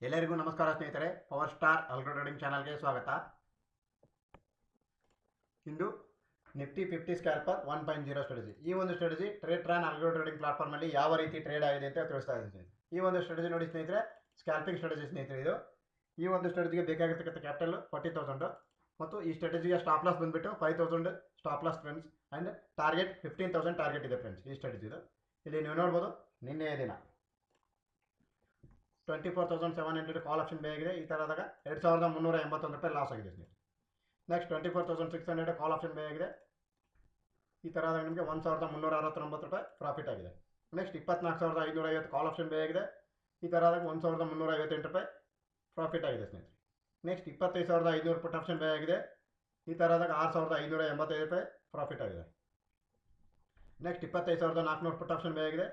ಎಲ್ಲರಿಗೂ ನಮಸ್ಕಾರ ಸ್ನೇಹಿತರೆ. ಪವರ್ ಸ್ಟಾರ್ ಆಲ್ಗೋ ಟ್ರೇಡಿಂಗ್ ಚಾನಲ್ಗೆ ಸ್ವಾಗತ. ಇಂದು ನಿಫ್ಟಿ 50 ಸ್ಕ್ಯಾಲ್ಪರ್ 1.0 ಸ್ಟ್ರಾಟಜಿ. ಈ ಒಂದು ಸ್ಟ್ರಾಟಜಿ ಟ್ರೇಡ್ರಾನ್ ಆಲ್ಗೋ ಟ್ರೇಡಿಂಗ್ ಪ್ಲಾಟ್ಫಾರ್ಮಲ್ಲಿ ಯಾವ ರೀತಿ ಟ್ರೇಡ್ ಆಗಿದೆ ಅಂತ ತಿಳಿಸ್ತಾ ಇದ್ದೀನಿ. ಈ ಒಂದು ಸ್ಟ್ರಾಟಜಿ ನೋಡಿ ಸ್ನೇಹಿತರೆ, ಸ್ಕ್ಯಾಲ್ಪಿಂಗ್ ಸ್ಟ್ರಾಟಜಿ ಸ್ನೇಹಿತರೆ. ಇದು ಈ ಒಂದು ಸ್ಟ್ರಾಟಜಿಗೆ ಬೇಕಾಗಿರ್ತಕ್ಕಂಥ ಕ್ಯಾಪಿಟಲ್ 40,000 ಮತ್ತು ಈ ಸ್ಟ್ರಾಟಜಿಗೆ ಸ್ಟಾಪ್ ಲಾಸ್ ಬಂದುಬಿಟ್ಟು 5,000 stop loss friends and target 15,000 target ಇದೆ ಫ್ರೆಂಡ್ಸ್. ಈ ಸ್ಟ್ರಾಟಜಿದು ಇಲ್ಲಿ ನೀವು ನೋಡ್ಬೋದು, ನಿನ್ನೆಯ ದಿನ 24,700 ಕಾಲ್ ಆಪ್ಷನ್ ಬೈ ಆಗಿದೆ. ಈ ಥರದಾಗ 2,381 ರೂಪಾಯಿ ಲಾಸ್ ಆಗಿದೆ ಸ್ನೇಹಿತರೆ. ನೆಕ್ಸ್ಟ್ 24,600 ಕಾಲ್ ಆಪ್ಷನ್ ಬೈ ಆಗಿದೆ. ಈ ಥರದಾಗ ನಿಮಗೆ 1,369 ರೂಪಾಯಿ ಪ್ರಾಫಿಟ್ ಆಗಿದೆ. ನೆಕ್ಸ್ಟ್ 24,550 ಕಾಲ್ ಆಪ್ಷನ್ ಬೈ ಆಗಿದೆ. ಈ ಥರದಾಗ 1,358 ರೂಪಾಯಿ ಪ್ರಾಫಿಟ್ ಆಗಿದೆ ಸ್ನೇಹಿತರೆ. ನೆಕ್ಸ್ಟ್ 25,500 ಪುಟ್ ಆಪ್ಷನ್ ಬೈ ಆಗಿದೆ. ಈ ಥರದಾಗ 6,585 ರೂಪಾಯಿ ಪ್ರಾಫಿಟ್ ಆಗಿದೆ. ನೆಕ್ಸ್ಟ್ 25,400 ಪುಟ್ ಆಪ್ಷನ್ ಬೈ ಆಗಿದೆ.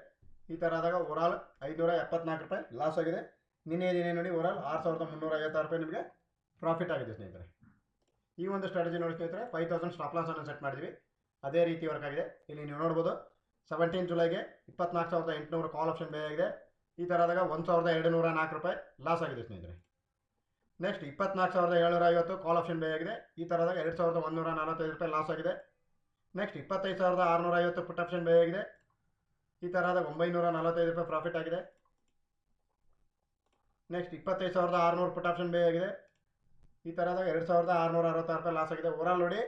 ಈ ಥರದಾಗ ಓವರಾಲ್ 574 ರೂಪಾಯಿ ಲಾಸ್ ಆಗಿದೆ. ನಿನ್ನೆ ದಿನ ನೋಡಿ ಓವರಾಲ್ 6,356 ರೂಪಾಯಿ ನಿಮಗೆ ಪ್ರಾಫಿಟ್ ಆಗಿದೆ ಸ್ನೇಹಿತರೆ. ಈ ಒಂದು ಸ್ಟ್ರಾಟಜಿ ನೋಡಿ ಸ್ನೇಹಿತರೆ, 5,000 ಸ್ಟಾಪ್ ಲಾಸನ್ನು ಸೆಟ್ ಮಾಡಿದ್ವಿ. ಅದೇ ರೀತಿ ವರ್ಕ್ ಆಗಿದೆ. ಇಲ್ಲಿ ನೀವು ನೋಡ್ಬೋದು, 17 ಜುಲೈಗೆ 24,800 ಕಾಲ್ ಆಪ್ಷನ್ ಬೈ ಆಗಿದೆ. ಈ ಥರದಾಗ 1,204 ರೂಪಾಯಿ ಲಾಸ್ ಆಗಿದೆ ಸ್ನೇಹಿತರೆ. ನೆಕ್ಸ್ಟ್ 24,750 ಕಾಲ್ ಆಪ್ಷನ್ ಬೈ ಆಗಿದೆ. ಈ ಥರದಾಗ 2,145 ರೂಪಾಯಿ ಲಾಸ್ ಆಗಿದೆ. ನೆಕ್ಸ್ಟ್ 25,650 ಪುಟ್ ಆಪ್ಷನ್ ಬೈ ಆಗಿದೆ. ಈ ಥರದ 945 ರೂಪಾಯಿ ಪ್ರಾಫಿಟ್ ಆಗಿದೆ. ನೆಕ್ಸ್ಟ್ 25,600 ಪುಟ್ ಆಪ್ಷನ್ ಬೈ ಆಗಿದೆ. ಈ ಥರದಾಗ 2,666 ರೂಪಾಯಿ ಲಾಸ್ ಆಗಿದೆ. ಓವರಾಲ್ ನೋಡಿ,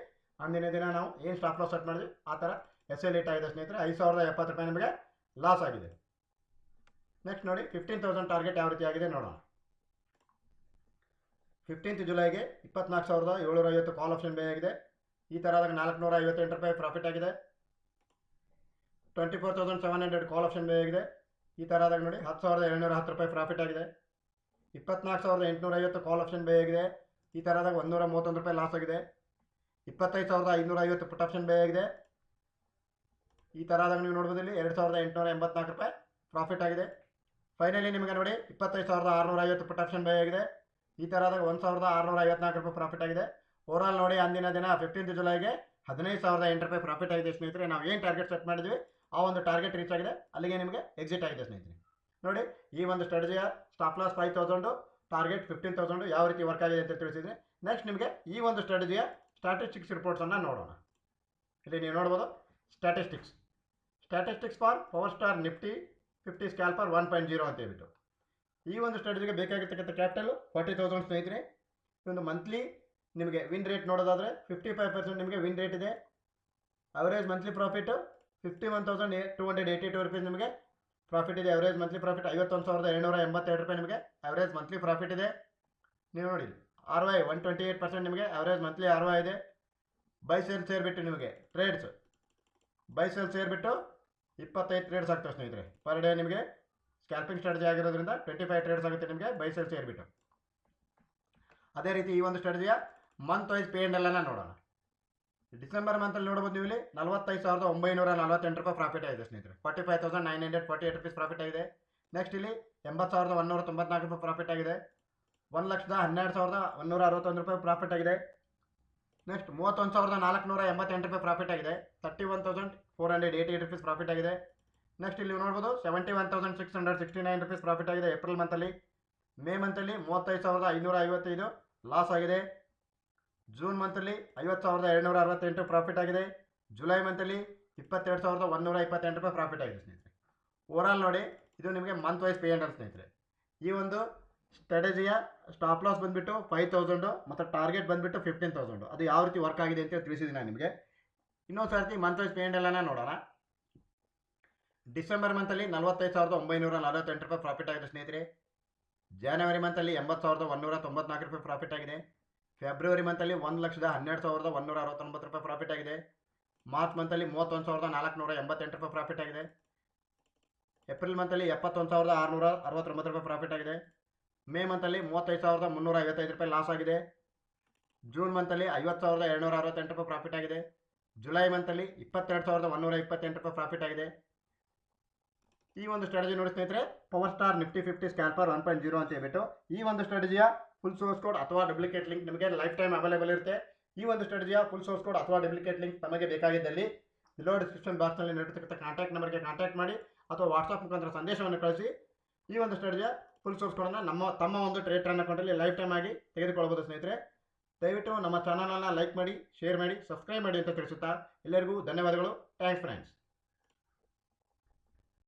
ಅಂದಿನ ದಿನ ನಾವು ಏನು ಸ್ಟಾಪ್ ಲಾಸ್ ಸೆಟ್ ಮಾಡಿದ್ವಿ ಆ ಥರ SL8 ಆಗಿದೆ ಸ್ನೇಹಿತರೆ. 5,070 ರೂಪಾಯಿ ನಮಗೆ ಲಾಸ್ ಆಗಿದೆ. ನೆಕ್ಸ್ಟ್ ನೋಡಿ 15,000 ಟಾರ್ಗೆಟ್ ಯಾವ ರೀತಿ ಆಗಿದೆ ನೋಡೋಣ. 15th ಜುಲೈಗೆ 24,750 ಕಾಲ್ ಆಪ್ಷನ್ ಬೈ ಆಗಿದೆ. ಈ ಥರದಾಗ 458 ರೂಪಾಯಿ ಪ್ರಾಫಿಟ್ ಆಗಿದೆ. 24,700 ಕಾಲ್ ಆಪ್ಷನ್ ಬೈ ಆಗಿದೆ. ಈ ಥರದಾಗ ನೋಡಿ 10,710 ರೂಪಾಯಿ ಪ್ರಾಫಿಟ್ ಆಗಿದೆ. 24,850 ಕಾಲ್ ಆಪ್ಷನ್ ಬೈ ಆಗಿದೆ. ಈ ಥರದಾಗ 131 ರೂಪಾಯಿ ಲಾಸ್ ಆಗಿದೆ. 25,550 ಪುಟ್ ಆಪ್ಷನ್ ಬೈ ಆಗಿದೆ. ಈ ಥರದಾಗ ನೀವು ನೋಡ್ಬೋದು, ಇಲ್ಲಿ 2,884 ರೂಪಾಯಿ ಪ್ರಾಫಿಟ್ ಆಗಿದೆ. ಫೈನಲಿ ನಿಮಗೆ ನೋಡಿ 25,650 ಪುಟ್ ಆಪ್ಷನ್ ಬೈ ಆಗಿದೆ. ಈ ಥರದಾಗ 1,654 ರೂಪಾಯಿ ಪ್ರಾಫಿಟ್ ಆಗಿದೆ. ಓವರಾಲ್ ನೋಡಿ, ಅಂದಿನ ದಿನ 15th ಜುಲೈಗೆ 15,008 ರೂಪಾಯಿ ಪ್ರಾಫಿಟ್ ಆಗಿದೆ ಸ್ನೇಹಿತರೆ. ನಾವು ಏನು ಟಾರ್ಗೆಟ್ ಸೆಟ್ ಮಾಡಿದ್ವಿ ಆ ಒಂದು ಟಾರ್ಗೆಟ್ ರೀಚ್ ಆಗಿದೆ. ಅಲ್ಲಿಗೆ ನಿಮಗೆ ಎಕ್ಸಿಟ್ ಆಗಿದೆ ಸ್ನೇಹಿತರೆ. ನೋಡಿ, ಈ ಒಂದು ಸ್ಟ್ರಾಟಜಿಯ ಸ್ಟಾಪ್ ಲಾಸ್ 5,000, ಟಾರ್ಗೆಟ್ 15,000 ಯಾವ ರೀತಿ ವರ್ಕ್ ಆಗಿದೆ ಅಂತ ತಿಳಿಸಿದ್ರೆ, ನೆಕ್ಸ್ಟ್ ನಿಮಗೆ ಈ ಒಂದು ಸ್ಟ್ರಾಟಜಿಯ ಸ್ಟ್ಯಾಟಿಸ್ಟಿಕ್ಸ್ ರಿಪೋರ್ಟ್ಸನ್ನು ನೋಡೋಣ. ಇಲ್ಲಿ ನೀವು ನೋಡ್ಬೋದು, statistics for power star Nifty 50 ಸ್ಕ್ಯಾಲ್ಪರ್ 1.0 ಅಂತ ಹೇಳ್ಬಿಟ್ಟು. ಈ ಒಂದು ಸ್ಟ್ರಾಟಜಿಗೆ ಬೇಕಾಗಿರ್ತಕ್ಕಂಥ ಕ್ಯಾಪಿಟಲ್ 40,000 ಸ್ನೇಹಿತರೆ. ಒಂದು ಮಂತ್ಲಿ ನಿಮಗೆ ವಿನ್ ರೇಟ್ ನೋಡೋದಾದರೆ 55% ನಿಮಗೆ ವಿನ್ ರೇಟ್ ಇದೆ. ಅವರೇಜ್ ಮಂತ್ಲಿ ಪ್ರಾಫಿಟು 51,282 ರೂಪೀಸ್ ನಿಮಗೆ ಪ್ರಾಫಿಟ್ ಇದೆ. ಅವರೇಜ್ ಮಂತ್ಲಿ ಪ್ರಾಫಿಟ್ 51,782 ರೂಪಾಯಿ ನಿಮಗೆ ಅವರೇಜ್ ಮಂತ್ಲಿ ಪ್ರಾಫಿಟ್ ಇದೆ. ನೀವು ನೋಡಿ, ROI 128% ನಿಮಗೆ ಅವರೇಜ್ ಮಂತ್ಲಿ ROI ಇದೆ. ಬೈ ಸೇಲ್ ಸೇರಿಬಿಟ್ಟು ನಿಮಗೆ ಟ್ರೇಡ್ಸ್ ಬೈ ಸೇಲ್ ಸೇರಿಬಿಟ್ಟು 25 ಟ್ರೇಡ್ಸ್ ಆಗ್ತವೆ ಸ್ನೇಹಿತರೆ. ಪರ್ ಡೇ ನಿಮಗೆ ಸ್ಕ್ಯಾಲ್ಪಿಂಗ್ ಸ್ಟ್ರಾಟಜಿ ಆಗಿರೋದ್ರಿಂದ 25 ಟ್ರೇಡ್ಸ್ ಆಗುತ್ತೆ ನಿಮಗೆ ಬೈ ಸೇಲ್ ಸೇರಿಬಿಟ್ಟು. ಅದೇ ರೀತಿ ಈ ಒಂದು ಸ್ಟ್ರಾಟಜಿಯ ಮಂತ್ ವೈಸ್ P&L ನೋಡೋಣ. ಡಿಸೆಂಬರ್ ಮಂತಲ್ಲಿ ನೋಡ್ಬೋದು, ನೀವು ಇಲ್ಲಿ 45,948 ರೂಪಾಯಿ ಪ್ರಾಫಿಟ್ ಆಗಿದೆ ಸ್ನೇಹಿತರೆ. 45,948 ರೂಪೀಸ್ ಪ್ರಾಫಿಟ್ ಆಗಿದೆ. ನೆಕ್ಸ್ಟ್ ಇಲ್ಲಿ 80,194 ರೂಪಾಯಿ ಪ್ರಾಫಿಟ್ ಆಗಿದೆ. 1,12,161 ರೂಪಾಯಿ ಪ್ರಾಫಿಟ್ ಆಗಿದೆ. ನೆಕ್ಸ್ಟ್ 31,488 ರೂಪಾಯಿ ಪ್ರಾಫಿಟ್ ಆಗಿದೆ. 31,488 ರೂಪೀಸ್ ಪ್ರಾಫಿಟ್ ಆಗಿದೆ. ನೆಕ್ಸ್ಟ್ ಇಲ್ಲಿ ನೋಡ್ಬೋದು, 71,669 ರೂಪೀಸ್ ಪ್ರಾಫಿಟ್ ಆಗಿದೆ ಏಪ್ರಿಲ್ ಮಂತಲ್ಲಿ. ಮೇ ಮಂತಲ್ಲಿ 35,555 ಲಾಸ್ ಆಗಿದೆ. ಜೂನ್ ಮಂತಲ್ಲಿ 50,268 ಪ್ರಾಫಿಟ್ ಆಗಿದೆ. ಜುಲೈ ಮಂತಲ್ಲಿ 22,128 ರೂಪಾಯಿ ಪ್ರಾಫಿಟ್ ಆಗಿದೆ ಸ್ನೇಹಿತರೆ. ಓವರಾಲ್ ನೋಡಿ, ಇದು ನಿಮಗೆ ಮಂತ್ ವೈಸ್ P&L ಸ್ನೇಹಿತರೆ. ಈ ಒಂದು ಸ್ಟ್ರಾಟಜಿಯ ಸ್ಟಾಪ್ ಲಾಸ್ ಬಂದುಬಿಟ್ಟು 5,000 ಮತ್ತು ಟಾರ್ಗೆಟ್ ಬಂದುಬಿಟ್ಟು 15,000. ಅದು ಯಾವ ರೀತಿ ವರ್ಕ್ ಆಗಿದೆ ಅಂತ ತಿಳಿಸಿದ್ದೀನಿ ನಾನು ನಿಮಗೆ. ಇನ್ನೊಂದು ಸರ್ತಿ ಮಂತ್ ವೈಸ್ P&L ನೋಡೋಣ. ಡಿಸೆಂಬರ್ ಮಂತಲ್ಲಿ 45,948 ರೂಪಾಯಿ ಪ್ರಾಫಿಟ್ ಆಗಿದೆ ಸ್ನೇಹಿತರೆ. ಜಾನ್ವರಿ ಮಂತಲ್ಲಿ 80,194 ರೂಪಾಯಿ ಪ್ರಾಫಿಟ್ ಆಗಿದೆ. ಫೆಬ್ರವರಿ ಮಂತಲ್ಲಿ 1,12,169 ರೂಪಾಯಿ ಪ್ರಾಫಿಟ್ ಆಗಿದೆ. ಮಾರ್ಚ್ ಮಂತಲ್ಲಿ 31,488 ರೂಪಾಯಿ ಪ್ರಾಫಿಟ್ ಆಗಿದೆ. ಏಪ್ರಿಲ್ ಮಂತಲ್ಲಿ 71,669 ರೂಪಾಯಿ ಪ್ರಾಫಿಟ್ ಆಗಿದೆ. ಮೇ ಮಂತಲ್ಲಿ 35,355 ರೂಪಾಯಿ ಲಾಸ್ ಆಗಿದೆ. ಜೂನ್ ಮಂತಲ್ಲಿ 50,268 ರೂಪಾಯಿ ಪ್ರಾಫಿಟ್ ಆಗಿದೆ. ಜುಲೈ ಮಂತಲ್ಲಿ 22,128 ರೂಪಾಯಿ ಪ್ರಾಫಿಟ್ ಆಗಿದೆ. ಈ ಒಂದು ಸ್ಟ್ರಾಟಜಿ ನೋಡಿ ಸ್ನೇಹಿತರೆ, ಪವರ್ ಸ್ಟಾರ್ ನಿಫ್ಟಿ 50 ಸ್ಕ್ಯಾಲ್ಪರ್ 1.0 ಅಂತ ಹೇಳ್ಬಿಟ್ಟು. ಈ ಒಂದು ಸ್ಟ್ರಾಟಜಿಯ ಫುಲ್ ಸೋರ್ಸ್ ಕೋಡ್ ಅಥವಾ ಡೂಪ್ಲಿಕೇಟ್ ಲಿಂಕ್ ನಿಮಗೆ ಲೈಫ್ ಟೈಮ್ ಅವೈಲೇಬಲ್ ಇರುತ್ತೆ. ಈ ಒಂದು ಸ್ಟ್ರಾಟಜಿಯ ಫುಲ್ ಸೋರ್ಸ್ ಕೋಡ್ ಅಥವಾ ಡೂಪ್ಲಿಕೇಟ್ ಲಿಂಕ್ ನಮಗೆ ಬೇಕಾಗಿದ್ದಲ್ಲಿ ಬಿಲೋ ಡಿಸ್ಕ್ರಿಪ್ಷನ್ ಬಾಕ್ಸ್ನಲ್ಲಿ ನೀಡಿರ್ತಕ್ಕಂಥ ಕಾಂಟ್ಯಾಕ್ಟ್ ನಂಬರ್ಗೆ ಕಾಂಟ್ಯಾಕ್ಟ್ ಮಾಡಿ ಅಥವಾ ವಾಟ್ಸಪ್ ಮುಖಾಂತರ ಸಂದೇಶವನ್ನು ಕಳಿಸಿ ಈ ಒಂದು ಸ್ಟ್ರಾಟಜಿಯ ಫುಲ್ ಸೋರ್ಸ್ ಕೋಡನ್ನು ತಮ್ಮ ಒಂದು ಟ್ರೇಡ್ ರನ್ ಅಕೌಂಟಲ್ಲಿ ಲೈಫ್ ಟೈಮ್ ಆಗಿ ತೆಗೆದುಕೊಳ್ಳಬಹುದು ಸ್ನೇಹಿತರೆ. ದಯವಿಟ್ಟು ನಮ್ಮ ಚಾನಲನ್ನು ಲೈಕ್ ಮಾಡಿ, ಶೇರ್ ಮಾಡಿ, ಸಬ್ಸ್ಕ್ರೈಬ್ ಮಾಡಿ ಅಂತ ತಿಳಿಸುತ್ತಾ ಎಲ್ಲರಿಗೂ ಧನ್ಯವಾದಗಳು. Thanks friends.